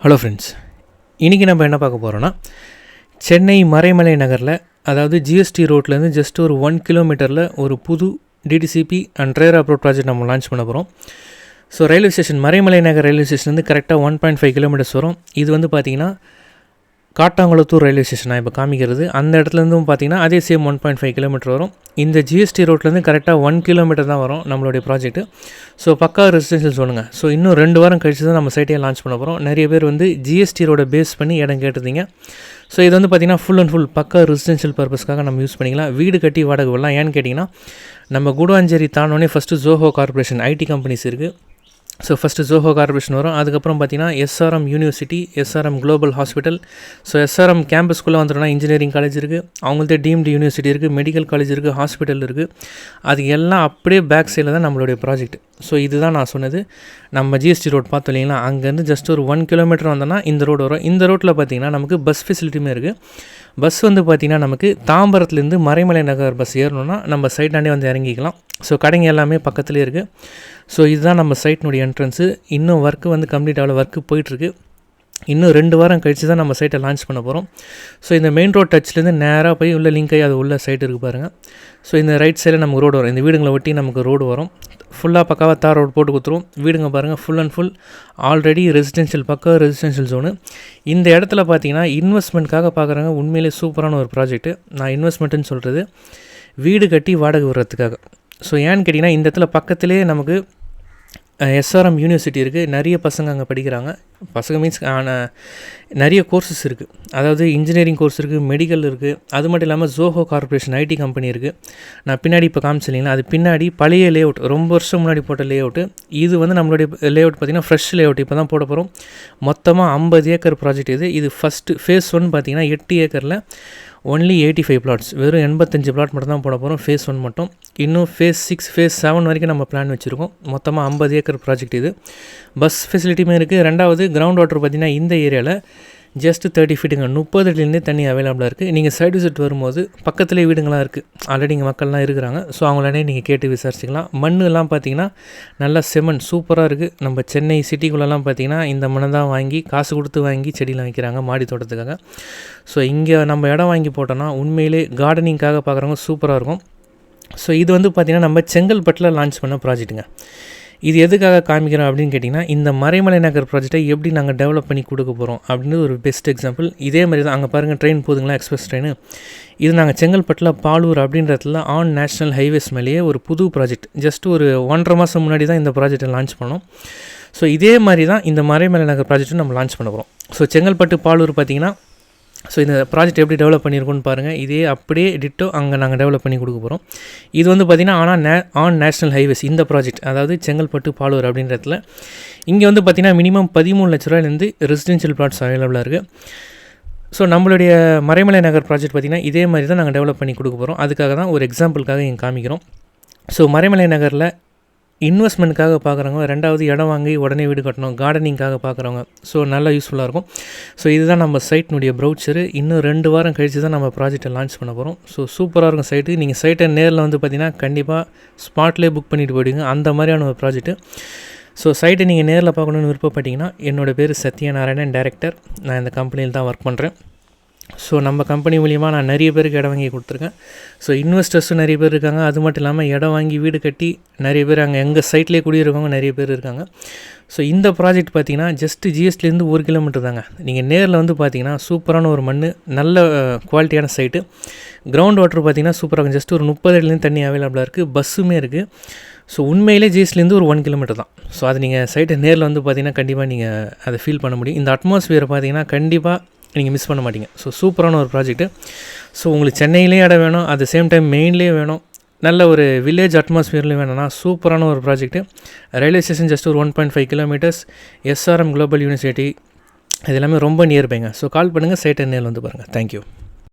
Hello friends, இன்றைக்கி நம்ம என்ன பார்க்க போகிறோன்னா, சென்னை மறைமலை நகரில், அதாவது ஜிஎஸ்டி ரோட்லேருந்து ஜஸ்ட் ஒரு 1 கிலோமீட்டரில் ஒரு புது டிடிசிபி அண்ட் ரேர் அப்ரோட் ப்ராஜெக்ட் நம்ம லான்ச் பண்ண போகிறோம். ஸோ ரயில்வே ஸ்டேஷன் மறைமலை நகர் ரயில்வே ஸ்டேஷன்லேருந்து கரெக்டாக 1.5 கிலோமீட்டர்ஸ் வரும். இது வந்து பார்த்திங்கன்னா காட்டாங்குளத்தூர் ரயில்வே ஸ்டேஷன் நான் இப்போ காமிக்கிறது. அந்த இடத்துலேருந்தும் பார்த்திங்கன்னா அதே சேம் 1.5 கிலோமீட்டர் வரும். இந்த ஜிஎஸ்டி ரோட்லேருந்து கரெக்டாக 1 கிலோமீட்டர் தான் வரும் நம்மளுடைய ப்ராஜெக்ட்டு. ஸோ பக்கா ரெசிடென்ஷியல் சொல்லுங்க. ஸோ இன்னும் 2 வாரம் கழிச்சு தான் நம்ம சைட்டே லான்ச் பண்ண போகிறோம். நிறைய பேர் வந்து ஜிஎஸ்டி ரோட பேஸ் பண்ணி இடம் கேட்டிருந்தீங்க. ஸோ இது வந்து பார்த்திங்கன்னா ஃபுல் அண்ட் ஃபுல் பக்கா ரெசிடென்ஷியல் பர்பஸ்க்காக நம்ம யூஸ் பண்ணிக்கலாம். வீடு கட்டி வாடகை வரலாம். ஏன்னு கேட்டிங்கன்னா, நம்ம குடுவாஞ்சேரி தாண்டோடனே first Zoho corporation IT companies இருக்குது. ஸோ ஃபஸ்ட்டு ஜோஹோ கார்பரேஷன் வரும். அதுக்கப்புறம் பார்த்திங்கன்னா SRM university, SRM global hospital. So SRM கேம்பஸ்குள்ளே வந்துட்டோம்னா இன்ஜினியரிங் காலேஜ் இருக்குது, அவங்கள்ட்ட டீம்டு யூனிவர்சிட்டி இருக்குது, மெடிக்கல் காலேஜ் இருக்குது, ஹாஸ்பிட்டல் இருக்குது. அது எல்லாம் அப்படியே பேக் சைடில் தான் நம்மளுடைய ப்ராஜெக்ட். ஸோ இதுதான் நான் சொன்னது. நம்ம ஜிஎஸ்டி ரோட் பார்த்தோம் இல்லைங்களா, அங்கேருந்து ஜஸ்ட் ஒரு 1 கிலோமீட்டர் வந்தோன்னா இந்த ரோடு வரும். இந்த ரோட்டில் பார்த்திங்கன்னா நமக்கு பஸ் ஃபெசிலிட்டியுமே இருக்குது. பஸ் வந்து பார்த்திங்கன்னா நமக்கு தாம்பரத்துலேருந்து மறைமலை நகர் பஸ் ஏறணுன்னா நம்ம சைட்டாண்டே வந்து இறங்கிக்கலாம். ஸோ கடைங்க எல்லாமே பக்கத்துலேயே இருக்குது. ஸோ இதுதான் நம்ம சைட்டினுடைய என்ட்ரன்ஸு. இன்னும் ஒர்க்கு வந்து கம்ப்ளீட் ஆகல, ஒர்க்கு போயிட்டுருக்கு. இன்னும் 2 வாரம் கழிச்சு தான் நம்ம சைட்டை லான்ச் பண்ண போகிறோம். ஸோ இந்த மெயின் ரோட் டச்லேருந்து நேராக போய் உள்ள லிங்க் ஆகி அது உள்ள சைட் இருக்குது பாருங்கள். ஸோ இந்த ரைட் சைடில் நமக்கு ரோடு வரும். இந்த வீடுங்களை ஒட்டி நமக்கு ரோடு வரும். ஃபுல்லாக பக்காவாக தார் ரோடு போட்டு கொடுத்துருவோம். வீடுங்க பாருங்கள், full and full already residential, பக்கா ரெசிடென்ஷியல் ஜோனு. இந்த இடத்துல பார்த்தீங்கன்னா இன்வெஸ்ட்மெண்ட்காக பார்க்குறாங்க. உண்மையிலே சூப்பரான ஒரு ப்ராஜெக்ட்டு. நான் இன்வெஸ்ட்மெண்ட்டுன்னு சொல்கிறது வீடு கட்டி வாடகை விடுறதுக்காக. ஸோ ஏன்னு கேட்டிங்கன்னா, இந்த இடத்துல பக்கத்துலேயே நமக்கு எஸ்ஆர்எம் யூனிவர்சிட்டி இருக்குது. நிறைய பசங்க அங்கே படிக்கிறாங்க. பசங்க மீன்ஸ் நிறைய கோர்சஸ் இருக்குது. அதாவது இன்ஜினியரிங் கோர்ஸ் இருக்குது, மெடிக்கல் இருக்குது. அது மட்டும் இல்லாமல் ஜோஹோ கார்பரேஷன் ஐடி கம்பெனி இருக்குது. நான் பின்னாடி இப்போ காமிச்சில்லைங்களா, அது பின்னாடி பழைய லேஅவுட், ரொம்ப வருஷம் முன்னாடி போட்ட லேஅவுட்டு. இது வந்து நம்மளுடைய லேஅவுட் பார்த்திங்கன்னா ஃப்ரெஷ் லேஅவுட் இப்போ தான் போட போகிறோம். மொத்தமாக 50 ஏக்கர் ப்ராஜெக்ட் இது. இது ஃபஸ்ட்டு ஃபேஸ் 1 பார்த்திங்கன்னா 8 ஏக்கரில் ஒன்லி 85 பிளாட்ஸ், வெறும் 85 பிளாட் மட்டும் தான் போட போகிறோம், ஃபேஸ் 1 மட்டும். இன்னும் ஃபேஸ் 6, ஃபேஸ் 7 வரைக்கும் நம்ம பிளான் வச்சுருக்கோம். மொத்தமாக 50 ஏக்கர் ப்ராஜெக்ட் இது. பஸ் ஃபெசிலிட்டியுமே இருக்குது. ரெண்டாவது கிரவுண்ட் வாட்டர் பார்த்திங்கன்னா இந்த ஏரியாவில் ஜஸ்ட் 30 ஃபீட்டுங்க, 30 அடிலேருந்தே தண்ணி அவைலபிளாக இருக்குது. நீங்கள் சைடு விசிட் வரும்போது பக்கத்துலேயே வீடுங்களாம் இருக்குது. ஆல்ரெடி இங்கே மக்கள்லாம் இருக்கிறாங்க. ஸோ அவங்களானே நீங்கள் கேட்டு விசாரிச்சிக்கலாம். மண்ணெலாம் பார்த்திங்கன்னா நல்லா செமண் சூப்பராக இருக்குது. நம்ம சென்னை சிட்டிக்குள்ளெல்லாம் பார்த்திங்கன்னா இந்த மண்ணை தான் வாங்கி காசு கொடுத்து வாங்கி செடியெலாம் வைக்கிறாங்க மாடி தோட்டத்துக்காக. ஸோ இங்கே நம்ம இடம் வாங்கி போட்டோன்னா உண்மையிலே கார்டனிங்காக பார்க்குறவங்க சூப்பராக இருக்கும். ஸோ இது வந்து பார்த்திங்கன்னா நம்ம செங்கல்பட்டில் லான்ச் பண்ண ப்ராஜெக்ட்டுங்க. இது எதுக்காக காமிக்கிறோம் அப்படின்னு கேட்டிங்கன்னா, இந்த மறைமலை நகர் ப்ராஜெக்டை எப்படி நாங்கள் டெவலப் பண்ணி கொடுக்க போகிறோம் அப்படின்னு ஒரு பெஸ்ட் எக்ஸாம்பிள். இதே மாதிரி தான் அங்கே பாருங்கள் ட்ரெயின் போகுதுங்களா, எக்ஸ்பிரஸ் ட்ரெயின். இது நாங்கள் செங்கல்பட்டில் பாலூர் அப்படின்றதுல ஆன் நேஷ்னல் ஹைவேஸ் மேலேயே ஒரு புது ப்ராஜெக்ட். ஜஸ்ட் ஒரு 1.5 மாதம் முன்னாடி தான் இந்த ப்ராஜெக்டை லான்ச் பண்ணோம். ஸோ இதே மாதிரி தான் இந்த மறைமலை நகர் ப்ராஜெக்ட்டும் நம்ம லான்ச் பண்ண போகிறோம். ஸோ செங்கல்பட்டு பாலூர் பார்த்திங்கன்னா, ஸோ இந்த ப்ராஜெக்ட் எப்படி டெவலப் பண்ணியிருக்கோன்னு பாருங்கள். இதே அப்படியே டிட்டோ அங்கே நாங்கள் டெவலப் பண்ணி கொடுக்க போகிறோம். இது வந்து பார்த்திங்கன்னா ஆனால் ஆன் நேஷ்னல் ஹைவேஸ் இந்த ப்ராஜெக்ட், அதாவது செங்கல்பட்டு பாலூர் அப்படின்றதுல. இங்கே வந்து பார்த்திங்கன்னா மினிமம் 13 லட்ச ரூபாயிலேருந்து ரெசிடென்ஷியல் பிளாட்ஸ் அவைலபிளாக இருக்குது. ஸோ நம்மளுடைய மறைமலை நகர் ப்ராஜெக்ட் பார்த்திங்கன்னா இதே மாதிரி தான் நாங்கள் டெவலப் பண்ணி கொடுக்க போகிறோம். அதுக்காக தான் ஒரு எக்ஸாம்பிளுக்காக இங்கே காமிக்கிறோம். ஸோ மறைமலை நகரில் இன்வெஸ்ட்மெண்ட்டுக்காக பார்க்குறவங்க, ரெண்டாவது இடம் வாங்கி உடனே வீடு கட்டணும், கார்டனிங்காக பார்க்குறவங்க, ஸோ நல்லா யூஸ்ஃபுல்லாக இருக்கும். ஸோ இதுதான் நம்ம சைட்டினுடைய ப்ரௌச்சரு. இன்னும் 2 வாரம் கழிச்சு தான் நம்ம ப்ராஜெக்டை லான்ச் பண்ண போகிறோம். ஸோ சூப்பராக இருக்கும் சைட்டு. நீங்கள் சைட்டை நேரில் வந்து பார்த்திங்கன்னா கண்டிப்பாக ஸ்பாட்லேயே புக் பண்ணிட்டு போயிடுங்க. அந்த மாதிரியான ஒரு ப்ராஜெக்ட்டு. ஸோ சைட்டை நீங்கள் நேரில் பார்க்கணுன்னு விருப்பப்பட்டிங்கன்னா, என்னோடய பேர் சத்யநாராயணன், டைரக்டர். நான் இந்த கம்பெனியில் தான் ஒர்க் பண்ணுறேன். ஸோ நம்ம கம்பெனி மூலிமா நான் நிறைய பேருக்கு இடம் வாங்கி கொடுத்துருக்கேன். ஸோ இன்வெஸ்டர்ஸும் நிறைய பேர் இருக்காங்க. அது மட்டும் இல்லாமல் இடம் வாங்கி வீடு கட்டி நிறைய பேர் அங்கே எங்கள் சைட்லேயே குடியிருக்கவங்க நிறைய பேர் இருக்காங்க. ஸோ இந்த ப்ராஜெக்ட் பார்த்திங்கன்னா ஜஸ்ட்டு ஜிஎஸ்டிலேருந்து 1 கிலோமீட்டர் தாங்க. நீங்கள் நேரில் வந்து பார்த்திங்கன்னா சூப்பரான ஒரு மண், நல்ல குவாலிட்டியான சைட்டு. கிரவுண்ட் வாட்டர் பார்த்திங்கன்னா சூப்பராக இருக்கும். ஜஸ்ட் ஒரு 30 அடிலேருந்து தண்ணி அவைலபிளாக இருக்குது. பஸ்ஸுமே இருக்குது. ஸோ உண்மையிலே ஜிஎஸ்டிலேருந்து ஒரு 1 கிலோமீட்டர் தான். ஸோ அது நீங்கள் சைட்டை நேரில் வந்து பார்த்திங்கன்னா கண்டிப்பாக நீங்கள் அதை ஃபீல் பண்ண முடியும். இந்த அட்மாஸ்பியரை பார்த்திங்கன்னா கண்டிப்பாக நீங்கள் மிஸ் பண்ண மாட்டீங்க. ஸோ சூப்பரான ஒரு ப்ராஜெக்ட்டு. ஸோ உங்களுக்கு சென்னையிலே இடம் வேணும், அட் த சேம் டைம் மெயின்லேயே வேணும், நல்ல ஒரு வில்லேஜ் அட்மாஸ்பியர்லேயும் வேணும்னா சூப்பரான ஒரு ப்ராஜெக்ட்டு. ரயில்வே ஸ்டேஷன் ஜஸ்ட் ஒரு 1.5 கிலோமீட்டர்ஸ், எஸ்ஆர்எம் குளோபல் யூனிவர்சிட்டி, இது எல்லாமே ரொம்ப நியர்பைங்க. ஸோ கால் பண்ணுங்கள், சைட்டை நேரில் வந்து பாருங்கள். தேங்க்யூ.